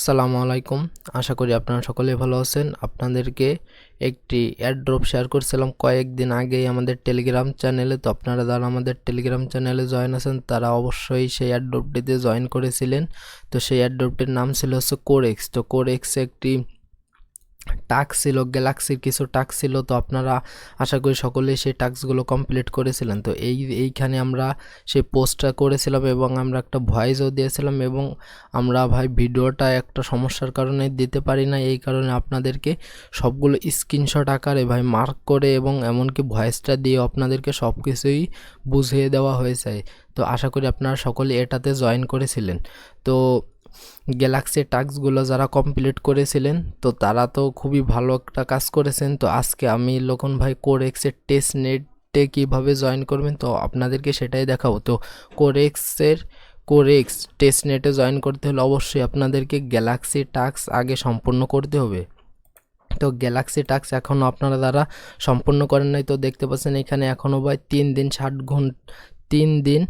আসসালামু আলাইকুম। আশা করি আপনারা সকলেই ভালো আছেন। আপনাদেরকে একটি এয়ারড্রপ শেয়ার করছিলাম কয়েকদিন আগেই আমাদের টেলিগ্রাম চ্যানেলে। তো আপনারা যারা আমাদের টেলিগ্রাম চ্যানেলে জয়েন আছেন তারা অবশ্যই সেই এয়ারড্রপটিতে জয়েন করেছিলেন। তো সেই এয়ারড্রপটির নাম ছিল হচ্ছে কোরেক্স। তো কোরেক্সে একটি টাস্ক ছিল, গ্যালাক্সির কিছু টাস্ক ছিল। তো আপনারা আশা করি সকলেই সেই টাস্কগুলো কমপ্লিট করেছিলেন। তো এইখানে আমরা সেই পোস্টটা করেছিলাম এবং আমরা একটা ভয়েসও দিয়েছিলাম এবং আমরা ভাই ভিডিওটা একটা সমস্যার কারণে দিতে পারি না, এই কারণে আপনাদেরকে সবগুলো স্ক্রিনশট আকারে ভাই মার্ক করে এবং এমনকি ভয়েসটা দিয়ে আপনাদেরকে সব কিছুই বুঝিয়ে দেওয়া হয়েছে। তো আশা করি আপনারা সকলে এটাতে জয়েন করেছিলেন। তো গ্যালাক্সি টাস্কগুলো যারা কমপ্লিট করেছিলেন তো তারা তো খুবই ভালো একটা কাজ করেছেন। তো আজকে আমি লোকন ভাই কোরেক্সের টেস্ট নেটে কীভাবে জয়েন করবেন তো আপনাদেরকে সেটাই দেখাবো। তো কোরেক্স টেস্ট নেটে জয়েন করতে হলে অবশ্যই আপনাদেরকে গ্যালাক্সি টাস্ক আগে সম্পূর্ণ করতে হবে। তো গ্যালাক্সি টাস্ক এখনও আপনারা যারা সম্পূর্ণ করেন নাই তো দেখতে পাচ্ছেন এখানে এখনও ভাই 3 দিন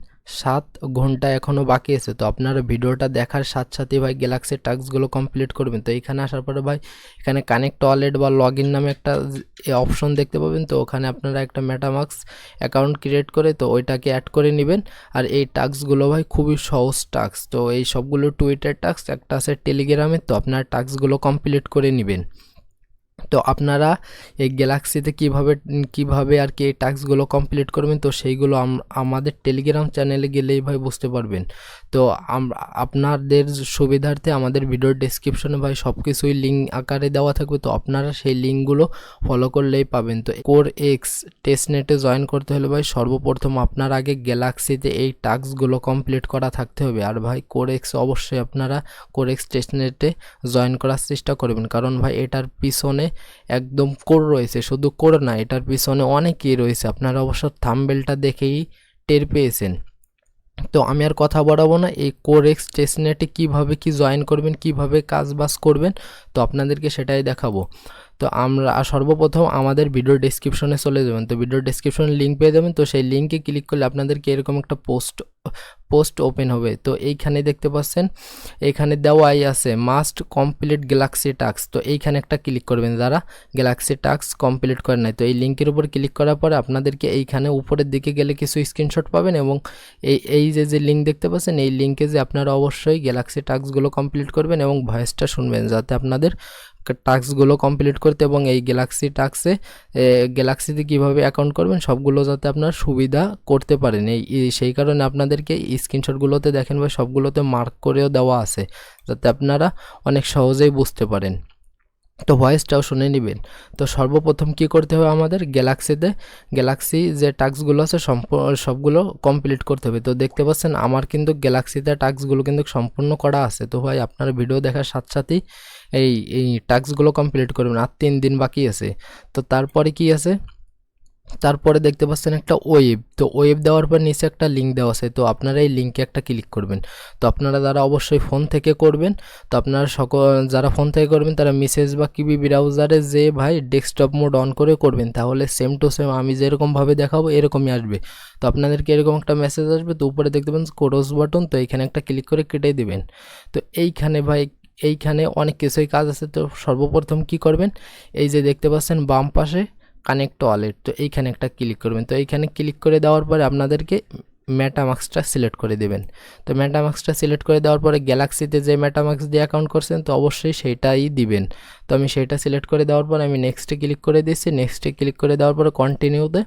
7 ঘন্টা এখনও বাকি আছে। তো আপনারা ভিডিওটা দেখার সাথে সাথে ভাই গ্যালাক্সি টাস্কগুলো কমপ্লিট করবেন। তো এখানে আসার পরে ভাই এখানে কানেক্ট ওয়ালেট বা লগ ইন নামে একটা অপশন দেখতে পাবেন। তো ওখানে আপনারা একটা মেটামাস্ক অ্যাকাউন্ট ক্রিয়েট করে তো ওইটাকে অ্যাড করে নেবেন। আর এই টাস্কগুলো ভাই খুবই সহজ টাস্ক। তো এই সবগুলো টুইটার টাস্ক, একটা আছে টেলিগ্রামের। তো আপনার টাস্কগুলো কমপ্লিট করে নেবেন। তো আপনারা এই গ্যালাক্সিতে কিভাবে আর কি এই টাস্কগুলো কমপ্লিট করবেন তো সেইগুলো আমাদের টেলিগ্রাম চ্যানেলে গেলেই ভাই বুঝতে পারবেন। তো আপনাদের সুবিধার্থে আমাদের ভিডিওর ডেসক্রিপশনে ভাই সব কিছুই লিঙ্ক আকারে দেওয়া থাকবে। তো আপনারা সেই লিঙ্কগুলো ফলো করলেই পাবেন। তো কোরেক্স টেস্টনেটে জয়েন করতে হলে ভাই সর্বপ্রথম আপনার আগে গ্যালাক্সিতে এই টাস্কগুলো কমপ্লিট করা থাকতে হবে। আর ভাই কোরেক্স অবশ্যই আপনারা কোরেক্স টেস্টনেটে জয়েন করার চেষ্টা করবেন, কারণ ভাই এটার পিছনে একদম কোর রয়েছে, শুধু কোর না এটার পিছনে অনেকই রয়েছে। আপনারা অবশ্য থাম্বনেলটা দেখেই টের পেয়েছেন। তো আমি আর কথা বাড়াবো না, এই কোরেক্স টেস্টনেটে কীভাবে কি জয়েন করবেন, কিভাবে কাজবাজ করবেন তো আপনাদেরকে সেটাই দেখাবো। তো আমরা সর্বপ্রথম আমাদের ভিডিও ডেসক্রিপশনে চলে যাবেন। তো ভিডিও ডেসক্রিপশনে লিঙ্ক পেয়ে যাবেন। তো সেই লিঙ্কে ক্লিক করলে আপনাদেরকে এরকম একটা পোস্ট ওপেন হবে। তো এইখানে দেখতে পাচ্ছেন এখানে দেওয়াই আছে মাস্ট কমপ্লিট গ্যালাক্সি টাস্ক। তো এইখানে একটা ক্লিক করবেন যারা গ্যালাক্সি টাস্ক কমপ্লিট করেন নাই। তো এই লিঙ্কের উপর ক্লিক করার পরে আপনাদেরকে এইখানে উপরের দিকে গেলে কিছু স্ক্রিনশট পাবেন এবং এই যে লিঙ্ক দেখতে পাচ্ছেন এই লিঙ্কে যে আপনারা অবশ্যই গ্যালাক্সি টাস্কগুলো কমপ্লিট করবেন এবং ভয়েসটা শুনবেন যাতে আপনাদের টাস্কগুলো কমপ্লিট করতে এবং এই গ্যালাক্সিতে কীভাবে অ্যাকাউন্ট করবেন সবগুলো যাতে আপনার সুবিধা করতে পারেন। সেই কারণে আপনাদেরকে স্ক্রিনশটগুলোতে দেখেন ভাই সবগুলোতে মার্ক করেও দেওয়া আছে যাতে আপনারা অনেক সহজেই বুঝতে পারেন। তো ভয়েসটাও শুনে নেবেন। তো সর্বপ্রথম কি করতে হবে আমাদের গ্যালাক্সি যে টাস্কগুলো আছে সবগুলো কমপ্লিট করতে হবে। তো দেখতে পাচ্ছেন আমার কিন্তু গ্যালাক্সিতে টাস্কগুলো কিন্তু সম্পূর্ণ করা আছে। তো ভাই আপনারা ভিডিও দেখার সাথে সাথেই এই টাস্কগুলো কমপ্লিট করবেন। আর 3 দিন বাকি আছে। তো তারপরে কি আছে, তারপরে দেখতে পাচ্ছেন একটা ওয়েব। তো ওয়েব দেওয়ার পর নিচে একটা লিঙ্ক দেওয়া আছে। তো আপনারা এই লিঙ্কে একটা ক্লিক করবেন। তো আপনারা যারা অবশ্যই ফোন থেকে করবেন তো আপনারা যারা ফোন থেকে করবেন তারা মেসেজ বা কিবি ব্রাউজারে যে ভাই ডেস্কটপ মোড অন করে করবেন, তাহলে সেম টু সেম আমি যেরকমভাবে দেখাবো এরকমই আসবে। তো আপনাদেরকে এরকম একটা মেসেজ আসবে। তো উপরে দেখতে পাবেন ক্রস বাটন, তো এইখানে একটা ক্লিক করে কেটে দিবেন। তো এইখানে অনেক কিছুই কাজ আছে। তো সর্বপ্রথম কি করবেন, এই যে দেখতে পাচ্ছেন বাম পাশে কানেক্ট ওয়ালেট, তো এইখানে একটা ক্লিক করবেন। তো এইখানে ক্লিক করে দেওয়ার পরে আপনাদেরকে মেটামাস্কটা সিলেক্ট করে দেবেন। তো মেটামাস্কটা সিলেক্ট করে দেওয়ার পরে গ্যালাক্সিতে যে মেটামাস্ক দিয়ে অ্যাকাউন্ট করছেন তো অবশ্যই সেইটাই দিবেন। তো আমি সেইটা সিলেক্ট করে দেওয়ার পর আমি নেক্সটে ক্লিক করে দিচ্ছি। নেক্সটে ক্লিক করে দেওয়ার পরে কন্টিনিউতে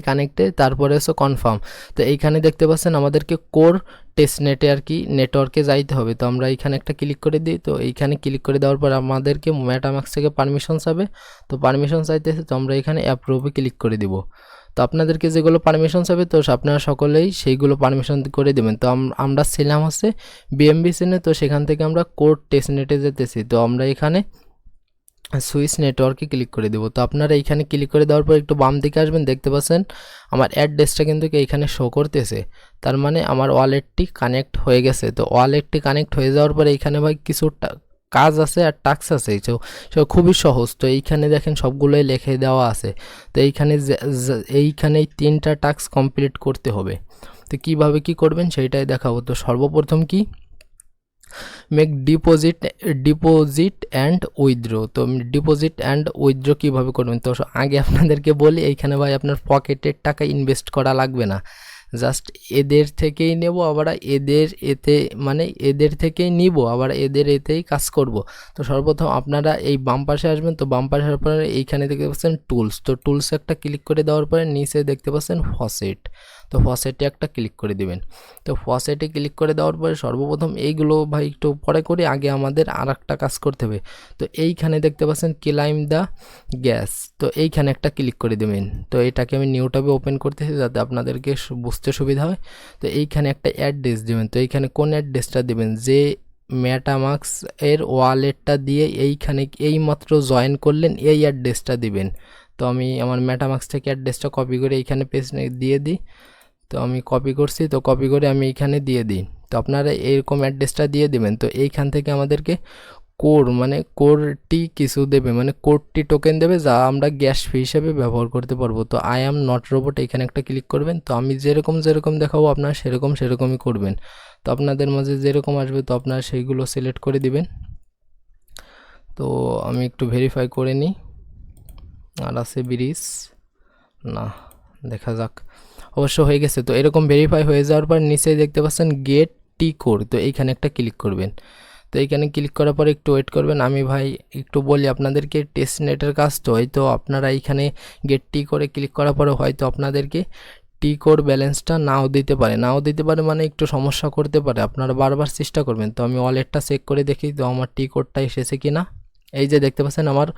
কানেক্টে, তারপরে হচ্ছে কনফার্ম। তো এইখানে দেখতে পাচ্ছেন আমাদেরকে কোর টেস্টনেটে আর কি নেটওয়ার্কে যাইতে হবে। তো আমরা এইখানে একটা ক্লিক করে দিই। তো এইখানে ক্লিক করে দেওয়ার পর আমাদেরকে মেটামাস্ক থেকে পারমিশন চাবে। তো পারমিশন চাইতেছে, তো আমরা এখানে অ্যাপ্রুভে ক্লিক করে দিব। তো আপনাদেরকে যেগুলো পারমিশন চাবে তো আপনারা সকলেই সেইগুলো পারমিশন করে দেবেন। তো আমরা ছিলাম হচ্ছে বিএমবি সিনে। তো সেখান থেকে আমরা কোর টেস্টনেটে যেতেছি। তো আমরা এখানে সুইচ নেটওয়ার্কে ক্লিক করে দেবো। তো আপনারা এইখানে ক্লিক করে দেওয়ার পর একটু বাম দিকে আসবেন, দেখতে পাচ্ছেন আমার অ্যাড্রেসটা কিন্তু এইখানে শো করতেছে, তার মানে আমার ওয়ালেটটি কানেক্ট হয়ে গেছে। তো ওয়ালেটটি কানেক্ট হয়ে যাওয়ার পরে এইখানে ভাই কিছু কাজ আছে আর টাস্ক আছে, তো খুবই সহজ। তো এইখানে দেখেন সবগুলোই লিখে দেওয়া আছে। তো এইখানে 3টা টাস্ক কমপ্লিট করতে হবে। তো কিভাবে কি করবেন সেইটাই দেখাবো। তো সর্বপ্রথম কি মেক ডিপোজিট অ্যান্ড উইথড্র। তো ডিপোজিট অ্যান্ড উইথড্র কীভাবে করবেন, তো আগে আপনাদেরকে বলি এইখানে ভাই আপনার পকেটের টাকা ইনভেস্ট করা লাগবে না, জাস্ট এদের থেকেই নেব আবার এদের থেকেই নিব আবার এদের এতেই কাজ করব। তো সর্বপ্রথম আপনারা এই বাম পাশে আসবেন, তো বাম পাশে আসার পরে এইখানে দেখতে পাচ্ছেন টুলস, তো টুলস একটা ক্লিক করে দেওয়ার পরে নিচে দেখতে পাচ্ছেন ফসেট, তো ফসেটে একটা ক্লিক করে দিবেন। তো ফসেটে ক্লিক করে দেওয়ার পরে সর্বপ্রথম এইগুলো ভাই একটু পরে করে আগে আমাদের আর একটা কাজ করতে হবে। তো এইখানে দেখতে পাচ্ছেন ক্লাইম দ্য গ্যাস, তো এইখানে একটা ক্লিক করে দেবেন। তো এটাকে আমি নিউ ট্যাবে ওপেন করতেছি যাতে আপনাদেরকে বুঝতে সুবিধা হয়। তো এইখানে একটা অ্যাড্রেস দেবেন, তো এইখানে কোন অ্যাড্রেসটা দেবেন, যে মেটামাক্স এর ওয়ালেটটা দিয়ে এইখানে এইমাত্র জয়েন করলেন এই অ্যাড্রেসটা দিবেন। তো আমি আমার মেটামাক্স থেকে অ্যাড্রেসটা কপি করে এইখানে পেস্ট দিয়ে দিই। তো আমি কপি করছি, তো কপি করে আমি এইখানে দিয়ে দিই। তো আপনারা এরকম অ্যাড্রেসটা দিয়ে দেবেন। তো এইখান থেকে আমাদেরকে কোরটি কিছু দেবে, মানে কোরটি টোকেন দেবে যা আমরা গ্যাস ফি হিসেবে ব্যবহার করতে পারবো। তো আই অ্যাম নট রোবট এখানে একটা ক্লিক করবেন। তো আমি যেরকম দেখাবো আপনারা সেরকমই করবেন। তো আপনাদের মাঝে যেরকম আসবে তো আপনারা সেইগুলো সিলেক্ট করে দিবেন। তো আমি একটু ভেরিফাই করে নিই, আর আছে ব্রিজ না, দেখা যাক, অবশ্য হয়ে গেছে। তো এরকম ভেরিফাই হয়ে যাওয়ার পর নিচে দেখতে পাচ্ছেন গেট টি কোর, তো এইখানে একটা ক্লিক করবেন। তো এইখানে ক্লিক করার পরে একটু ওয়েট করবেন। আমি ভাই একটু বলি আপনাদেরকে, টেস্ট নেটের কাজ তো হয়তো আপনারা এইখানে গেট টি করে ক্লিক করার পরে হয়তো আপনাদেরকে টি কোর ব্যালেন্সটা নাও দিতে পারে মানে একটু সমস্যা করতে পারে, আপনারা বারবার চেষ্টা করবেন। তো আমি ওয়ালেটটা চেক করে দেখি তো আমার টি কোডটা এসেছে কি না। এই যে দেখতে পাচ্ছেন আমার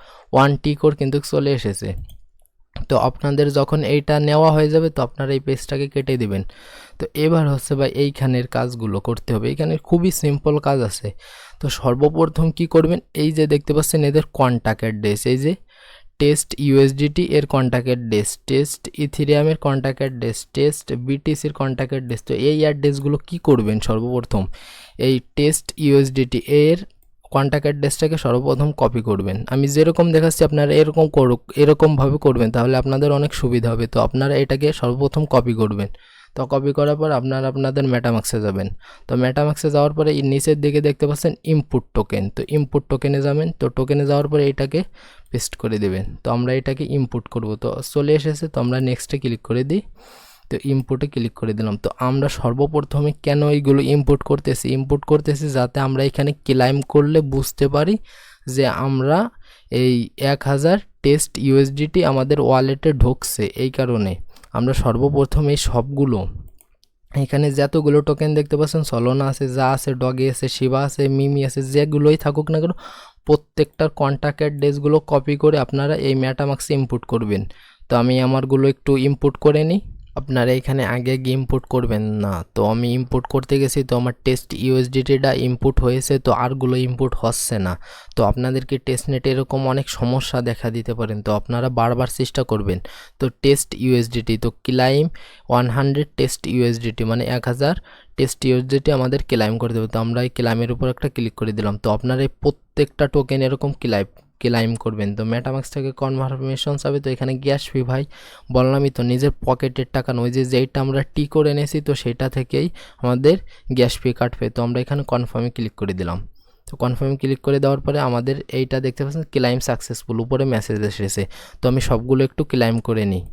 1 টি কোড কিন্তু চলে এসেছে। তো আপনাদের যখন এইটা নেওয়া হয়ে যাবে তো আপনারা এই পেজটাকে কেটে দিবেন। তো এবার হচ্ছে ভাই এইখানের কাজগুলো করতে হবে, এখানে খুবই সিম্পল কাজ আছে। তো সর্বপ্রথম কি করবেন, এই যে দেখতে পাচ্ছেন এদের কন্ট্যাক্ট অ্যাড্রেস, এই যে টেস্ট ইউএসডিটি এর কন্ট্যাক্ট অ্যাড্রেস, টেস্ট ইথেরিয়ামের কন্ট্যাক্ট অ্যাড্রেস, টেস্ট বিটিসির কন্ট্যাক্ট অ্যাড্রেস। তো এই অ্যাড্রেসগুলো কি করবেন, সর্বপ্রথম এই টেস্ট ইউএসডিটি এর কন্ট্যাক্ট অ্যাড্রেসটাকে সর্বপ্রথম কপি করবেন। আমি যেরকম দেখাচ্ছি আপনারা এরকমভাবে করবেন, তাহলে আপনাদের অনেক সুবিধা হবে। তো আপনারা এটাকে সর্বপ্রথম কপি করবেন। তো কপি করার পর আপনারা আপনাদের মেটামাক্সে যাবেন। তো মেটামাক্সে যাওয়ার পরে নিচের দিকে দেখতে পাচ্ছেন ইনপুট টোকেন, তো ইনপুট টোকেনে যাবেন। তো টোকেনে যাওয়ার পরে এটাকে পেস্ট করে দেবেন। তো আমরা এটাকে ইনপুট করব, তো চলে এসেছে। তো আমরা নেক্সটে ক্লিক করে দিই। তো ইনপুটে ক্লিক করে দিলাম। তো আমরা সর্বপ্রথমে কেন এইগুলো ইনপুট করতেছি যাতে আমরা এখানে ক্লাইম করলে বুঝতে পারি যে আমরা এই 1000 টেস্ট ইউএসডিটি আমাদের ওয়ালেটে ঢুকছে। এই কারণে আমরা সর্বপ্রথম এই সবগুলো এখানে যতগুলো টোকেন দেখতে পাচ্ছেন, সলোনা আছে, যা আছে, ডগে আছে, শিবা আছে, মিমি আছে, যেগুলোই থাকুক না কেন প্রত্যেকটার কন্ট্যাক্ট অ্যাড্রেসগুলো কপি করে আপনারা এই মেটামাক্সে ইনপুট করবেন। তো আমি আমারগুলো একটু ইনপুট করে নিই। আপনারা এখানে আগে ইনপুট করবেন না, তো আমি ইনপুট করতে গেছি, তো আমার টেস্ট ইউএসডিটিটা ইনপুট হয়েছে, তো আরগুলো ইনপুট হচ্ছে না। তো আপনাদেরকে টেস্ট নেটে এরকম অনেক সমস্যা দেখা দিতে পারেন, তো আপনারা বারবার চেষ্টা করবেন। তো টেস্ট ইউএসডিটি, তো ক্লাইম 100 টেস্ট ইউএসডিটি মানে 1000 টেস্ট ইউএসডিটি আমাদের ক্লাইম করতে হবে। তো আমরা এই ক্লাইমের উপর একটা ক্লিক করে দিলাম। তো আপনারা এই প্রত্যেকটা টোকেন এরকম ক্লাইম করবেন। তো মেটামাক্স থেকে কনফার্মেশন চাবে, তো এখানে গ্যাস ফি ভাই বললামই তো নিজের পকেটের টাকা নয়, যেইটা আমরা টি করে এনেছি তো সেটা থেকেই আমাদের গ্যাস ফি কাটবে। তো আমরা এখানে কনফার্মে ক্লিক করে দিলাম। তো কনফার্মে ক্লিক করে দেওয়ার পরে আমাদের এইটা দেখতে পাচ্ছেন ক্লাইম সাকসেসফুল উপরে মেসেজ এসেছে। তো আমি সবগুলো একটু ক্লাইম করে নিই।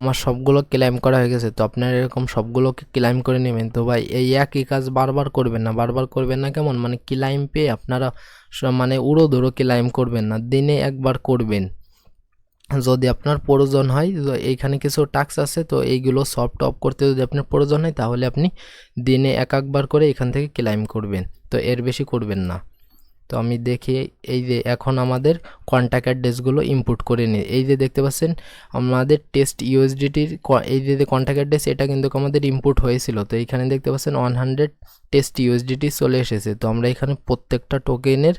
আমার সবগুলো ক্লাইম করা হয়ে গেছে। তো আপনারা এরকম সবগুলোকে ক্লাইম করে নেবেন। তো ভাই এই একই কাজ বারবার করবেন না, কেমন মানে ক্লাইম পেয়ে আপনারা মানে উড়োধুরো ক্লাইম করবেন না, দিনে একবার করবেন। যদি আপনার প্রয়োজন হয়, এইখানে কিছু টাস্ক আছে, তো এইগুলো সফট অফ করতে যদি আপনার প্রয়োজন হয় তাহলে আপনি দিনে একবার করে এখান থেকে ক্লাইম করবেন, তো এর বেশি করবেন না। তো আমি দেখি এই যে এখন আমাদের কন্ট্যাক্ট অ্যাড্রেসগুলো ইনপুট করে নিই। এই যে দেখতে পাচ্ছেন আমাদের টেস্ট ইউএসডিটির এই যে কন্ট্যাক্ট অ্যাড্রেস এটা কিন্তু আমাদের ইনপুট হয়েছিল। তো এইখানে দেখতে পাচ্ছেন 100 টেস্ট ইউএসডিটি চলে এসেছে। তো আমরা এখানে প্রত্যেকটা টোকেনের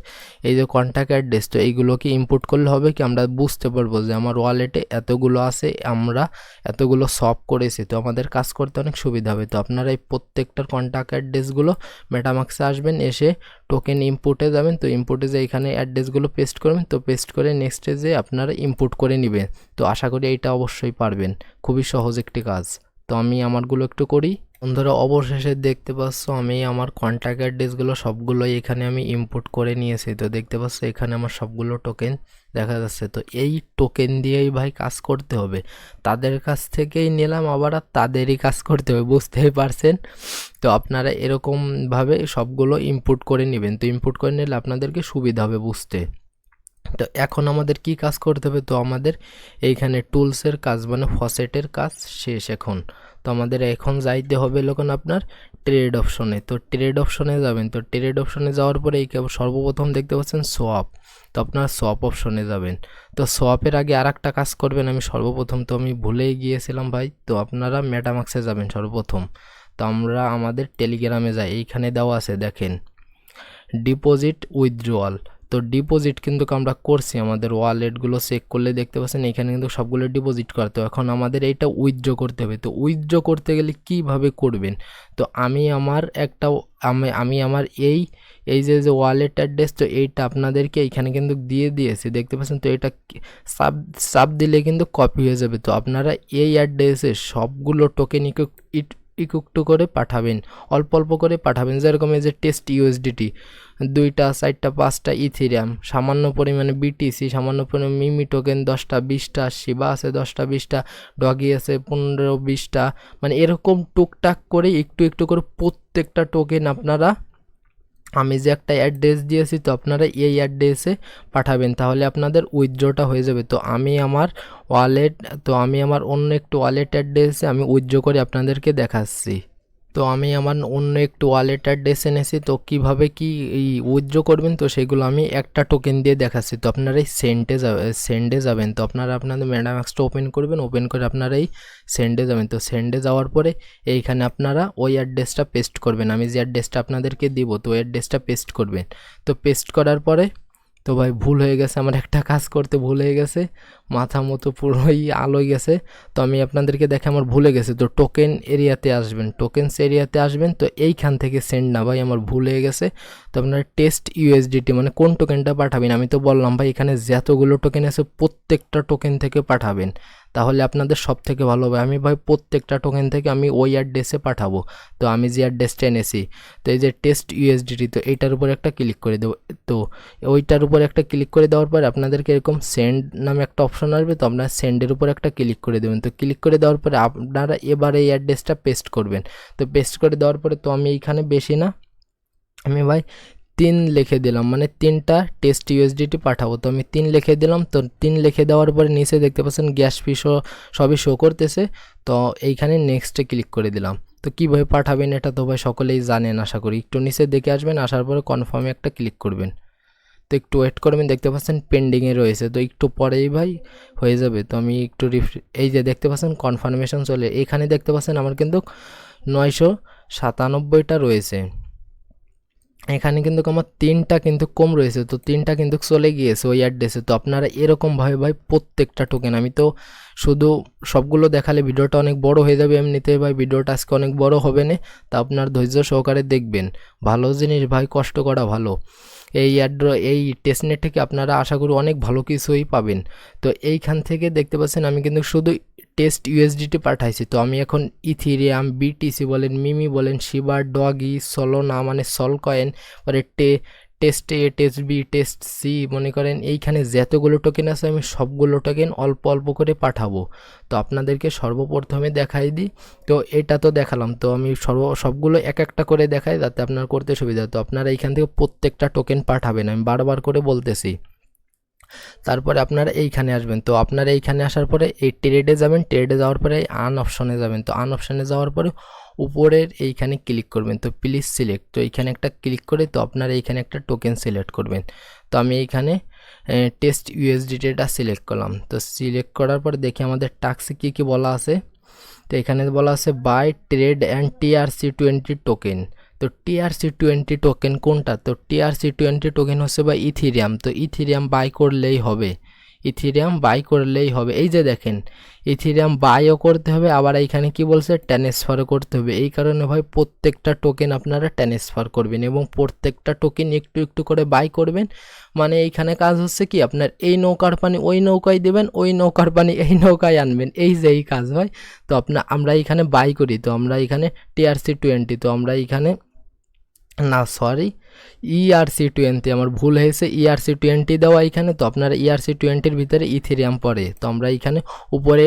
এই যে কন্ট্যাক্ট অ্যাড্রেস, তো এইগুলোকে ইনপুট করলে হবে কি আমরা বুঝতে পারবো যে আমার ওয়ালেটে এতগুলো আছে, আমরা এতগুলো সলভ করেছি, তো আমাদের কাজ করতে অনেক সুবিধা হবে। তো আপনারা এই প্রত্যেকটার কন্ট্যাক্ট অ্যাড্রেসগুলো মেটামাক্সে আসবেন, এসে টোকেন ইনপুটে যাবেন। তো ইনপুটে যে এখানে অ্যাড্রেসগুলো পেস্ট করবেন, তো পেস্ট করে নেক্সটে যে আপনারা ইনপুট করে নেবেন। তো আশা করি এইটা অবশ্যই পারবেন, খুবই সহজ একটি কাজ। তো আমি আমারগুলো একটু করি। বন্ধুরা অবশেষে দেখতে পাচ্ছ আমি আমার কন্ট্যাক্ট অ্যাড্রেসগুলো সবগুলোই এখানে আমি ইনপুট করে নিয়েছি। তো দেখতে পাচ্ছ এখানে আমার সবগুলো টোকেন দেখা যাচ্ছে। তো এই টোকেন দিয়েই ভাই কাজ করতে হবে, তাদের কাছ থেকেই নিলাম আবার আর তাদেরই কাজ করতে হবে, বুঝতেই পারছেন। তো আপনারা এরকমভাবে সবগুলো ইনপুট করে নেবেন। তো ইনপুট করে নিলে আপনাদেরকে সুবিধা হবে বুঝতে। তো এখন আমাদের কি কাজ করতে হবে, তো আমাদের এইখানে টুলসের কাজ মানে ফসেটের কাজ শেষ এখন। তো আমাদের এখন যাইতে হবে লোকন আপনার ট্রেড অপশনে। তো ট্রেড অপশনে যাবেন। তো ট্রেড অপশনে যাওয়ার পরে এই সর্বপ্রথম দেখতে পাচ্ছেন সোয়াপ। তো আপনার সোয়াপ অপশনে যাবেন। তো সোয়াপের আগে আর একটা কাজ করবেন, আমি সর্বপ্রথম তো আমি ভুলেই গিয়েছিলাম ভাই। তো আপনারা মেটামাক্সে যাবেন সর্বপ্রথম। তো আমরা আমাদের টেলিগ্রামে যাই, এইখানে দেওয়া আছে দেখেন ডিপোজিট উইথড্রয়াল। তো ডিপোজিট কিন্তু আমরা করছি, আমাদের ওয়ালেটগুলো চেক করলে দেখতে পাচ্ছেন এখানে কিন্তু সবগুলো ডিপোজিট করা। তো এখন আমাদের এইটা উইথড্র করতে হবে। তো উইথড্র করতে গেলে কিভাবে করবেন, তো আমি আমার একটা আমি আমার এই যে ওয়ালেট অ্যাড্রেস, তো এইটা আপনাদেরকে এইখানে কিন্তু দিয়ে দিয়েছি দেখতে পাচ্ছেন। তো এটা সাব দিলে কিন্তু কপি হয়ে যাবে। তো আপনারা এই অ্যাড্রেসে সবগুলো টোকেন একটু করে পাঠাবেন, অল্প অল্প করে পাঠাবেন। যেরকম এই যে টেস্ট ইউএসডিটি 2টা 4টা 5টা ইথেরিয়াম, সামান্য পরিমাণে বিটিসি, সামান্য পরিমাণে মিমি টোকেন 10টা 20টা, শিবা আছে 10টা 20টা, ডগি আছে 15-20টা, মানে এরকম টুকটাক করে একটু একটু করে প্রত্যেকটা টোকেন আপনারা, আমি যে একটা অ্যাড্রেস দিয়েছি তো আপনারা এই অ্যাড্রেসে পাঠাবেন, তাহলে আপনাদের উইথড্রটা হয়ে যাবে। তো আমি আমার অন্য একটু ওয়ালেট অ্যাড্রেসে আমি উইথড্র করে আপনাদেরকে দেখাচ্ছি। তো আমি আমার অন্য একটু ওয়ালেট অ্যাড্রেস এনেছি। তো কিভাবে কি এই উইথড্র করবেন, তো সেগুলো আমি একটা টোকেন দিয়ে দেখাচ্ছি। তো আপনারা এই সেন্ডে যাবেন। তো আপনারা আপনাদের মেটামাক্সটা ওপেন করবেন, ওপেন করে আপনারা এই সেন্ডে যাবেন। তো সেন্ডে যাওয়ার পরে এইখানে আপনারা ওই অ্যাড্রেসটা পেস্ট করবেন, আমি যে অ্যাড্রেসটা আপনাদেরকে দিব তো ওই অ্যাড্রেসটা পেস্ট করবেন। তো পেস্ট করার পরে তো ভাই ভুল হয়ে গেছে, আমার একটা কাজ করতে ভুল হয়ে গেছে, মাথা মতো পুরোই আলোয় গেছে। তো আমি আপনাদেরকে দেখে আমার ভুলে গেছে। তো টোকেন এরিয়াতে আসবেন, টোকেনস এরিয়াতে আসবেন। তো এইখান থেকে সেন্ড না ভাই, আমার ভুল হয়ে গেছে। তো আপনার টেস্ট ইউএসডিটি মানে কোন টোকেনটা পাঠাবেন, আমি তো বললাম ভাই এখানে যতগুলো টোকেন আছে প্রত্যেকটা টোকেন থেকে পাঠাবেন, তাহলে আপনাদের সব থেকে ভালো হবে। আমি ভাই প্রত্যেকটা টোকেন থেকে আমি ওই অ্যাড্রেসে পাঠাবো। তো আমি যে অ্যাড্রেসটা এনেছি, তো এই যে টেস্ট ইউএসডিটি, তো এইটার উপর একটা ক্লিক করে দেবো। তো ওইটার উপর একটা ক্লিক করে দেওয়ার পর আপনাদেরকে এরকম সেন্ড নামে একটা অপশন আসবে। তো আপনারা সেন্ডের উপর একটা ক্লিক করে দেবেন। তো ক্লিক করে দেওয়ার পরে আপনারা এবার এই অ্যাড্রেসটা পেস্ট করবেন। তো পেস্ট করে দেওয়ার পরে তো আমি এইখানে বেশি না, আমি ভাই 3 লিখে দিলাম, মানে 3টা টেস্ট ইউএসডিটি পাঠাবো। তো আমি 3 লিখে দিলাম। তো 3 লিখে দেওয়ার পরে নিচে দেখতে পাচ্ছেন গ্যাস ফি সবই শো করতেছে। তো এইখানে নেক্সটে ক্লিক করে দিলাম। তো কীভাবে পাঠাবেন এটা তো ভাই সকলেই জানেন আশা করি। একটু নিচে দেখে আসবেন, আসার পরে কনফার্মে একটা ক্লিক করবেন। তো একটু ওয়েট করবেন, দেখতে পাচ্ছেন পেন্ডিংয়ে রয়েছে। তো একটু পরেই ভাই হয়ে যাবে। তো আমি একটু এই যে দেখতে পাচ্ছেন কনফার্মেশন চলে, এখানে দেখতে পাচ্ছেন আমার কিন্তু 997টা রয়েছে। এখানে কিন্তু আমার 3টা কিন্তু কম রয়েছে। তো 3টা কিন্তু চলে গিয়েছে ওই অ্যাড্রেসে। তো আপনারা এরকমভাবে ভাই প্রত্যেকটা টোকেন, আমি তো শুধু সবগুলো দেখালে ভিডিওটা অনেক বড় হয়ে যাবে, এমনিতে ভাই ভিডিওটা আজকে অনেক বড় হবে না। তা আপনার ধৈর্য সহকারে দেখবেন, ভালো জিনিস ভাই কষ্ট করা ভালো। এই টেস্টনেট থেকে আপনারা আশা করি অনেক ভালো কিছুই পাবেন। তো এইখান থেকে দেখতে পাচ্ছেন আমি কিন্তু শুধু টেস্ট ইউএসডিটি পাঠাইছি। তো আমি এখন ইথিরিয়াম, বিটিসি বলেন, মিমি বলেন, শিবা, ডগি, সলোনা মানে সল কয়েন, পরে টেস্ট এ, টেস্ট বি, টেস্ট সি, মনে করেন এইখানে যতগুলো টোকেন আছে আমি সবগুলো টোকেন অল্প অল্প করে পাঠাবো। তো আপনাদেরকে সর্বপ্রথমে দেখাই দিই। তো এটা তো দেখালাম, তো আমি সবগুলো এক একটা করে দেখাই যাতে আপনার করতে সুবিধা। তো আপনারা এইখান থেকে প্রত্যেকটা টোকেন পাঠাবেন, আমি বারবার করে বলতেছি। তারপরে আপনারা এইখানে আসবেন। তো আপনারা এইখানে আসার পরে এই ট্রেডে যাবেন, ট্রেডে যাওয়ার পরে আন অপশনে যাবেন। তো আন অপশনে যাওয়ার পরে উপরের এইখানে ক্লিক করবেন। তো প্লিজ সিলেক্ট, তো এইখানে একটা ক্লিক করে তো আপনারা এইখানে একটা টোকেন সিলেক্ট করবেন। তো আমি এইখানে টেস্ট ইউএসডিটিটা সিলেক্ট করলাম। তো সিলেক্ট করার পরে দেখি আমাদের টাস্কে কী কী বলা আছে। তো এখানে বলা আছে by trade and TRC20 token. তো TRC20 টোকেন কোনটা, তো TRC20 টোকেন হচ্ছে বা ইথিরিয়াম। তো ইথিরিয়াম বাই করলেই হবে, ইথিরিয়াম বাই করলেই হবে। এই যে দেখেন ইথিরিয়াম বাইও করতে হবে, আবার এইখানে কি বলছে ট্রান্সফারও করতে হবে। এই কারণে ভাই প্রত্যেকটা টোকেন আপনারা ট্রান্সফার করবেন এবং প্রত্যেকটা টোকেন একটু একটু করে বাই করবেন। মানে এইখানে কাজ হচ্ছে কি আপনার এই নৌকার পানি ওই নৌকায় দেবেন, ওই নৌকার পানি এই নৌকায় আনবেন, এই যে এই কাজ হয়। তো আমরা এখানে বাই করি, তো আমরা এখানে TRC20, তো আমরা এখানে না সরি ERC20, আমার ভুল হয়েছে, ERC20 দেওয়া এখানে। তো আপনারা ERC20-র ভিতরে ইথেরিয়াম পড়ে, তো আমরা এখানে উপরে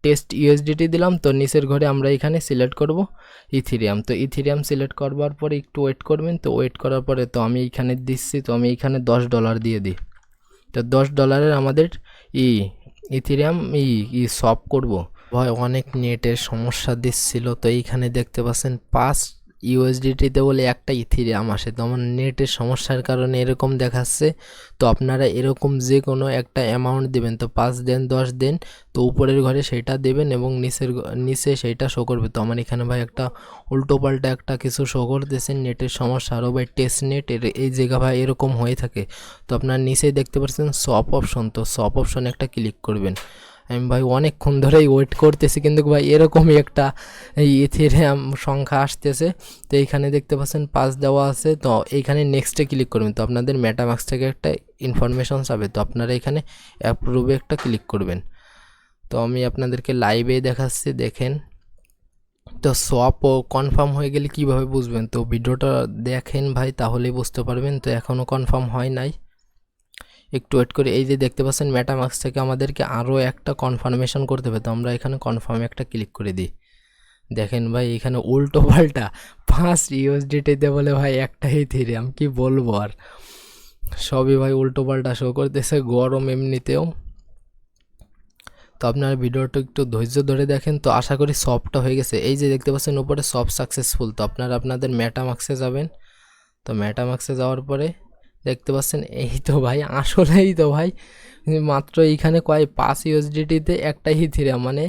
টেস্ট USDT দিলাম, তো নিচের ঘরে আমরা এখানে সিলেক্ট করব ইথেরিয়াম। তো ইথেরিয়াম সিলেক্ট করবার পরে একটু ওয়েট করবেন। তো ওয়েট করার পরে তো আমি এইখানে দিচ্ছি, তো আমি এইখানে $10 দিয়ে দিই। তো $10 আমাদের ইথেরিয়াম সপ করব। ভাই অনেক নেটের সমস্যা দিচ্ছিল, তো এইখানে দেখতে পাচ্ছেন 5 USDT-তে বলে একটা ইথেরিয়াম আসে, তো আমার নেটের সমস্যার কারণে এরকম দেখাচ্ছে। তো আপনারা এরকম যে কোনো একটা অ্যামাউন্ট দেবেন, তো 5 দেন 10 দেন, তো উপরের ঘরে সেইটা দেবেন এবং নিচে সেইটা শো করবে। তো আমার এখানে ভাই একটা উল্টোপাল্টা একটা কিছু শো করতেছে, নেটের সমস্যা। আরও ভাই টেস্ট নেট এই জায়গা ভাই এরকম হয়ে থাকে। তো আপনার নিচেই দেখতে পাচ্ছেন সপ অপশন, তো সপ অপশনে একটা ক্লিক করবেন। আমি ভাই অনেকক্ষণ ধরেই ওয়েট করতেছি, কিন্তু ভাই এরকমই একটা ইথেরিয়াম সংখ্যা আসতেছে। তো এইখানে দেখতে পাচ্ছেন 5 দেওয়া আছে, তো এইখানে নেক্সটে ক্লিক করবেন। তো আপনাদের মেটামাক্স থেকে একটা ইনফরমেশন যাবে, তো আপনারা এখানে অ্যাপ্রুভে একটা ক্লিক করবেন। তো আমি আপনাদেরকে লাইভে দেখাচ্ছি, দেখেন। তো সোয়াপও কনফার্ম হয়ে গেলে কিভাবে বুঝবেন, তো ভিডিওটা দেখেন ভাই, তাহলেই বুঝতে পারবেন। তো এখনও কনফার্ম হয় নাই, একটু ওয়েট করে। এই যে দেখতে পাচ্ছেন মেটামাক্স থেকে আমাদেরকে আরও একটা কনফার্মেশন করতে হবে, তো আমরা এখানে কনফার্মে একটা ক্লিক করে দিই। দেখেন ভাই এখানে উল্টো পাল্টা 5 USDT-তে বলে ভাই একটা ইথেরিয়াম, কি বলবো আর, সবই ভাই উল্টো পাল্টা শো করতেছে, গরম এমনিতেও। তো আপনার ভিডিওটা একটু ধৈর্য ধরে দেখেন। তো আশা করি সবটা হয়ে গেছে। এই যে দেখতে পাচ্ছেন উপরে সব সাকসেসফুল। তো আপনারা আপনাদের মেটামাক্সে যাবেন। তো মেটামাক্সে যাওয়ার পরে দেখতে পাচ্ছেন এই তো ভাই, আসলেই তো ভাই মাত্র এইখানে 5 USDT-তে একটা ইথেরিয়াম, মানে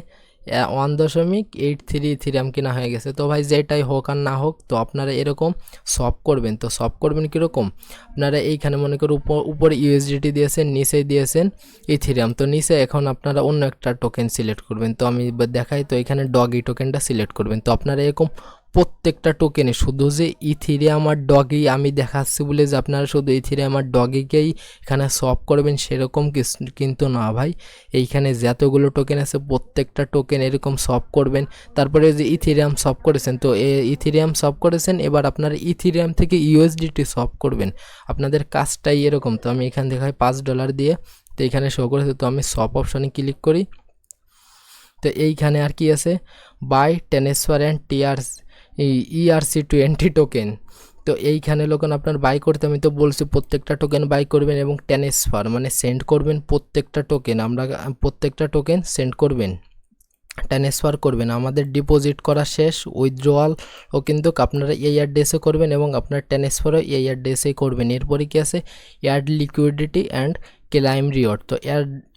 1.83 ইথেরিয়াম কিনা হয়ে গেছে। তো ভাই যেটাই হোক আর না হোক, তো আপনারা এরকম সপ করবেন। তো সপ করবেন কীরকম, আপনারা এইখানে মনে করুন উপরে USDT দিয়েছেন, নিচে দিয়েছেন ইথেরিয়াম। তো নিচে এখন আপনারা অন্য একটা টোকেন সিলেক্ট করবেন। তো আমি দেখাই, তো এখানে ডগি টোকেনটা সিলেক্ট করবেন। তো আপনারা এরকম প্রত্যেকটা টোকেনে, শুধু যে ইথেরিয়াম আর ডগি আমি দেখাচ্ছি বলে যে আপনারা শুধু ইথেরিয়াম আর ডগিকেই এখানে সপ করবেন সেরকম কিন্তু না ভাই। এইখানে যতগুলো টোকেন আছে প্রত্যেকটা টোকেন এরকম সপ করবেন। তারপরে যে ইথেরিয়াম সপ করেছেন, তো ইথেরিয়াম সপ করেছেন, এবার আপনারা ইথেরিয়াম থেকে USDT সপ করবেন। আপনাদের কাজটাই এরকম। তো আমি এখান থেকে $5 দিয়ে, তো এইখানে শো করেছে, তো আমি সপ অপশনে ক্লিক করি। তো এইখানে আর কি আছে, by transfer and ERC20 token. তো এইখানে লোকন আপনার বাই করতে, আমি তো বলছি প্রত্যেকটা টোকেন বাই করবেন এবং ট্রান্সফার মানে সেন্ড করবেন প্রত্যেকটা টোকেন। আমরা প্রত্যেকটা টোকেন সেন্ড করবেন, ট্রান্সফার করবেন। আমাদের ডিপোজিট করা শেষ, উইথড্রয়ালও কিন্তু আপনারা এই অ্যাড্রেসে করবেন এবং আপনার ট্রান্সফারও এই অ্যাড্রেসেই করবেন। এরপরে কি আছে, add liquidity and claim reward. তো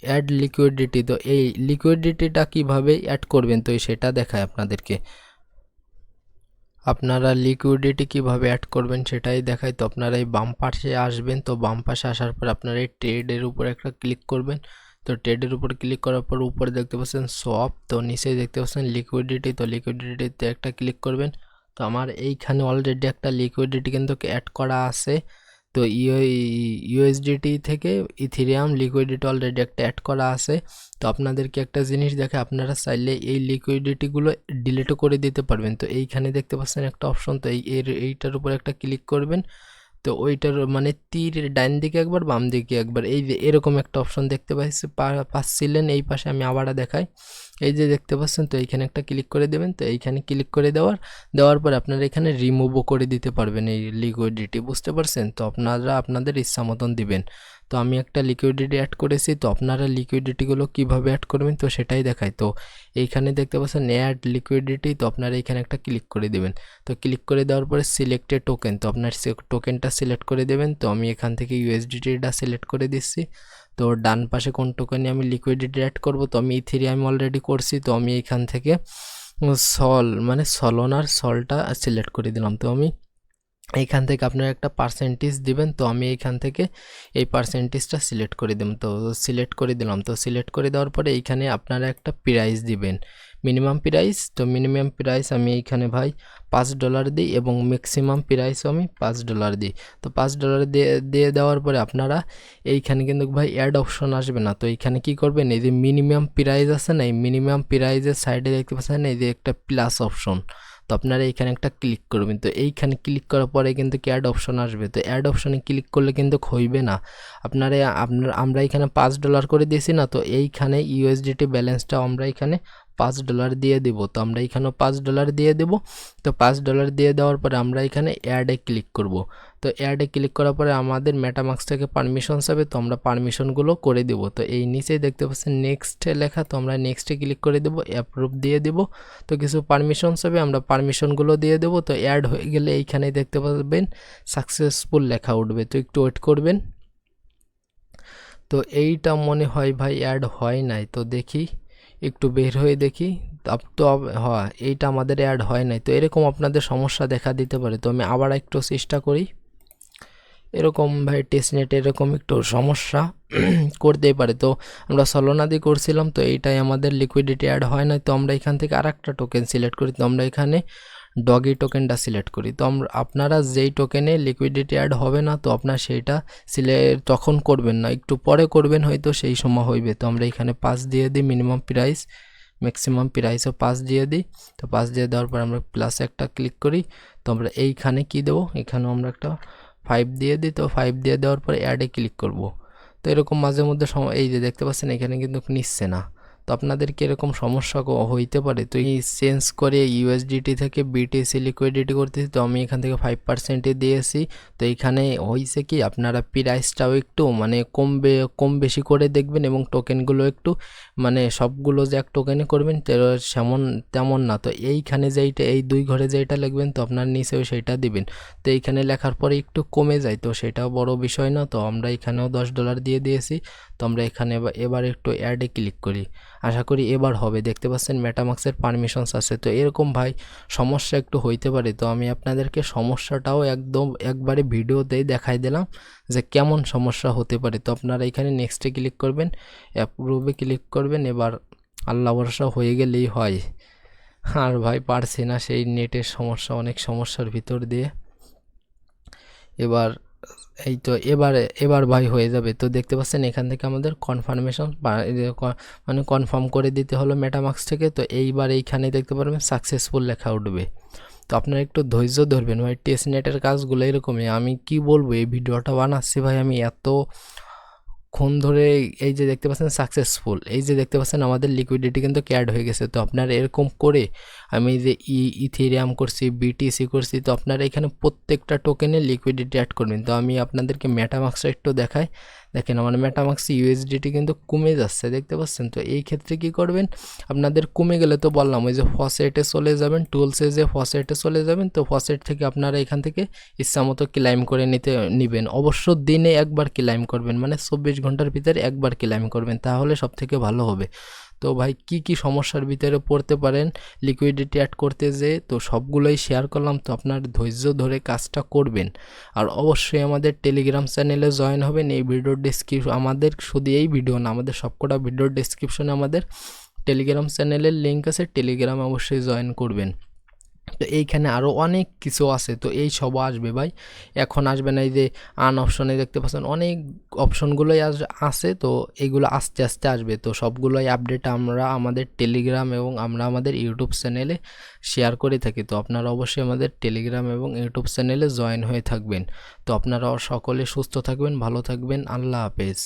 অ্যাড লিকুইডিটি, তো এই লিকুইডিটিটা কিভাবে অ্যাড করবেন, তো সেটা দেখায় আপনাদেরকে। আপনারা লিকুইডিটি কিভাবে অ্যাড করবেন সেটাই দেখায়। তো আপনারা এই বাম পাশে আসবেন। তো বাম পাশে আসার পর আপনারা এই ট্রেডের উপর একটা ক্লিক করবেন। তো ট্রেডের উপর ক্লিক করার পর উপরে দেখতে পাচ্ছেন সপ, তো নিচে দেখতে পাচ্ছেন লিকুইডিটি, তো লিকুইডিটিতে একটা ক্লিক করবেন। তো আমার এইখানে অলরেডি একটা লিকুইডিটি কিন্তু অ্যাড করা আছে। তো USDT থেকে ইথেরিয়াম লিকুইডিটি অলরেডি একটা অ্যাড করা আছে। তো আপনাদেরকে একটা জিনিস দেখে, আপনারা চাইলে এই লিকুইডিটিগুলো ডিলিটও করে দিতে পারবেন। তো এইখানে দেখতে পাচ্ছেন একটা অপশন, তো এইটার উপর একটা ক্লিক করবেন। তো ওইটার মানে তীর ডান দিকে একবার বাম দিকে একবার, এই যে এরকম একটা অপশন দেখতে পাচ্ছিলেন। এই পাশে আমি আবার দেখাই, এই যে দেখতে পাচ্ছেন। তো এইখানে একটা ক্লিক করে দেবেন। তো এইখানে ক্লিক করে দেওয়ার পর আপনারা এখানে রিমুভও করে দিতে পারবেন এই লিকুইডিটি, বুঝতে পারছেন। তো আপনারা আপনাদের ইচ্ছা মতন দিবেন। তো আমি একটা লিকুইডিটি অ্যাড করেছি। তো আপনারা লিকুইডিটিগুলো কিভাবে অ্যাড করবেন তো সেটাই দেখায়। তো এইখানে দেখতে পাচ্ছেন অ্যাড লিকুইডিটি, তো আপনারা এইখানে একটা ক্লিক করে দেবেন। তো ক্লিক করে দেওয়ার পরে সিলেক্টেড টোকেন, তো আপনার টোকেনটা সিলেক্ট করে দেবেন। তো আমি এখান থেকে USDT-টা সিলেক্ট করে দিচ্ছি। তো ডান পাশে কোন টোকেনে আমি লিকুইডিটি অ্যাড করব, তো আমি ইথেরিয়াম অলরেডি করছি। তো আমি এখান থেকে সল মানে সলনার সলটা সিলেক্ট করে দিলাম। তো আমি এইখান থেকে আপনারা একটা পার্সেন্টেজ দিবেন। তো আমি এইখান থেকে এই পার্সেন্টেজটা সিলেক্ট করে দিলাম। তো সিলেক্ট করে দিলাম। তো সিলেক্ট করে দেওয়ার পরে এইখানে আপনারা একটা প্রাইস দিবেন, মিনিমাম প্রাইস। তো মিনিমাম প্রাইস আমি এইখানে ভাই $5 দিই এবং ম্যাক্সিমাম প্রাইসও আমি $5 দিই। তো $5 দিয়ে দেওয়ার পরে আপনারা এইখানে কিন্তু ভাই অ্যাড অপশন আসবে না। তো এইখানে কি করবেন, এই যে মিনিমাম প্রাইস আছে না, এই মিনিমাম প্রাইসের সাইডে দেখতে পাচ্ছেন এই যে একটা প্লাস অপশন, তো আপনারা এইখানে একটা ক্লিক করবেন। তো এইখানে ক্লিক করার পরে কিন্তু অ্যাড অপশন আসবে। তো অ্যাড অপশনে ক্লিক করলে কিন্তু হইবে না, আমরা এখানে $5 করে দিয়েছি না, তো এইখানে ইউএসডিটি ব্যালেন্সটা আমরা এখানে $5 দিয়ে দেব। তো আমরা এখানেও $5 দিয়ে দেব। তো $5 দিয়ে দেওয়ার পরে আমরা এখানে অ্যাডে ক্লিক করব। তো অ্যাডে ক্লিক করার পরে আমাদের মেটামাক্স থেকে পারমিশন যাবে, তো আমরা পারমিশনগুলো করে দেব। তো এই নিচেই দেখতে পাচ্ছেন নেক্সট লেখা, তো আমরা নেক্সটে ক্লিক করে দেব, অ্যাপ্রুভ দিয়ে দেব। তো কিছু পারমিশন যাবে, আমরা পারমিশনগুলো দিয়ে দেব। তো অ্যাড হয়ে গেলে এইখানে দেখতে পাবেন সাকসেসফুল লেখা উঠবে। তো একটু ওয়েট করবেন। তো এইটা মনে হয় ভাই অ্যাড হয় নাই, তো দেখি একটু বের হয়ে দেখি। তো হয় এইটা আমাদের অ্যাড হয় নাই। তো এরকম আপনাদের সমস্যা দেখা দিতে পারে। তো আমি আবার একটু চেষ্টা করি। এরকম ভাই টেস্টনেট এরকম একটু সমস্যা করতেই পারে। তো আমরা সলোনা দিয়ে করছিলাম, তো এইটাই আমাদের লিকুইডিটি অ্যাড হয় না। তো আমরা এখান থেকে আরেকটা টোকেন সিলেক্ট করি। তো আমরা এখানে ডগি টোকেনটা সিলেক্ট করি। তো আপনারা যেই টোকেনে লিকুইডিটি অ্যাড হবে না, তো আপনার সেইটা তখন করবেন না, একটু পরে করবেন, হয়তো সেই সময় হইবে। তো আমরা এখানে 5 দিয়ে দিই মিনিমাম প্রাইস, ম্যাক্সিমাম প্রাইসও 5 দিয়ে দিই। তো 5 দিয়ে দেওয়ার পর আমরা প্লাস একটা ক্লিক করি। তো আমরা এইখানে কি দেবো, এখানেও আমরা একটা 5 দিয়ে দিই। তো 5 দিয়ে দেওয়ার পরে অ্যাডে ক্লিক করব। তো এরকম মাঝে মধ্যে এই যে দেখতে পাচ্ছেন এখানে কিন্তু নিচ্ছে না। তো আপনাদের কি এরকম সমস্যা হইতে পারে। তো এই চেঞ্জ করে ইউএসডিটি থেকে বিটিসি লিকুইডিটি করতেছি। তো আমি এখান থেকে 5% দিয়েছি। তো এইখানে হয়েছে কি, আপনারা প্রাইসটাও একটু মানে কম বেশি করে দেখবেন এবং টোকেনগুলো একটু মানে সবগুলো যে এক টোকেনে করবেন তেমন না। তো এইখানে যেইটা এই 2 ঘরে যেইটা লিখবেন, তো আপনার নিচেও সেইটা দিবেন। তো এইখানে লেখার পরে একটু কমে যায়, তো সেটাও বড় বিষয় না। তো আমরা এখানেও $10 দিয়ে দিয়েছি। তো আমরা এখানে এবার একটু অ্যাডে ক্লিক করি, আশা করি এবার হবে। দেখতে পাচ্ছেন মেটামাক্সের পারমিশনস আছে। তো এরকম ভাই সমস্যা একটু হইতে পারে। তো আমি আপনাদেরকে সমস্যাটাও একবারে ভিডিওতেই দেখাই দিলাম যে কেমন সমস্যা হতে পারে। তো আপনারা এখানে নেক্সটে ক্লিক করবেন, অ্যাপ্রুভে ক্লিক করবেন। এবার আল্লাহ ভরসা হয়ে গেলেই হয়। আর ভাই পারছি না, সেই নেটের সমস্যা, অনেক সমস্যার ভিতর দিয়ে। এবার এই তো এবার ভাই হয়ে যাবে। তো দেখতে পাচ্ছেন এখান থেকে আমাদের কনফার্মেশন মানে কনফার্ম করে দিতে হলো মেটামাক্স থেকে। তো এইবার এইখানে দেখতে পারবেন সাকসেসফুল লেখা উঠবে। তো আপনারা একটু ধৈর্য ধরবেন ভাই, টেস্টনেটের কাজগুলো এরকমই। আমি কি বলবো, এই ভিডিওটা বানাচ্ছি ভাই আমি এতক্ষণ ধরে। এই যে দেখতে পাচ্ছেন সাকসেসফুল, এই যে দেখতে পাচ্ছেন আমাদের লিকুইডিটি কিন্তু অ্যাড হয়ে গেছে। তো আপনারা এরকম করে, আমি যে ইথেরিয়াম করছি, বিটিসি করছি, তো আপনারা এখানে প্রত্যেকটা টোকেনে লিকুইডিটি অ্যাড করবেন। তো আমি আপনাদেরকে মেটামাক্সটা একটু দেখাই। দেখেন আমার মেটামাক্স ইউএসডিটি কিন্তু কমে যাচ্ছে, দেখতে পাচ্ছেন। তো এই ক্ষেত্রে কি করবেন, আপনাদের কমে গেলে তো বললাম ওই যে ফসেটে চলে যাবেন, টুলসে যে ফসেটে চলে যাবেন। তো ফসেট থেকে আপনারা এখান থেকে ইচ্ছামতো ক্লাইম করে নেবেন। অবশ্য দিনে একবার ক্লাইম করবেন, মানে 24 ঘন্টার ভিতরে একবার ক্লাইম করবেন, তাহলে সব থেকে ভালো হবে। তো ভাই কি সমস্যার ভিতরে পড়তে পারেন লিকুইডিটি অ্যাড করতে যেয়ে, তো সবগুলোই শেয়ার করলাম। তো আপনার ধৈর্য ধরে কাজটা করবেন। আর অবশ্যই আমাদের টেলিগ্রাম চ্যানেলে জয়েন হবেন। এই ভিডিওর আমাদের শুধু এই ভিডিও না, আমাদের সবকটা ভিডিওর ডেসক্রিপশনে আমাদের টেলিগ্রাম চ্যানেলের লিঙ্ক আছে, টেলিগ্রামে অবশ্যই জয়েন করবেন। তো এইখানে আরও অনেক কিছু আছে, তো এই সব আসবে ভাই, এখন আসবে না। এই যে অপশনে দেখতে পাচ্ছেন অনেক অপশনগুলোই আছে, তো এগুলো আস্তে আস্তে আসবে। তো সবগুলোই আপডেট আমরা আমাদের টেলিগ্রাম এবং আমরা আমাদের ইউটিউব চ্যানেলে শেয়ার করে থাকি। তো আপনারা অবশ্যই আমাদের টেলিগ্রাম এবং ইউটিউব চ্যানেলে জয়েন হয়ে থাকবেন। তো আপনারা সকলে সুস্থ থাকবেন, ভালো থাকবেন, আল্লাহ হাফেজ।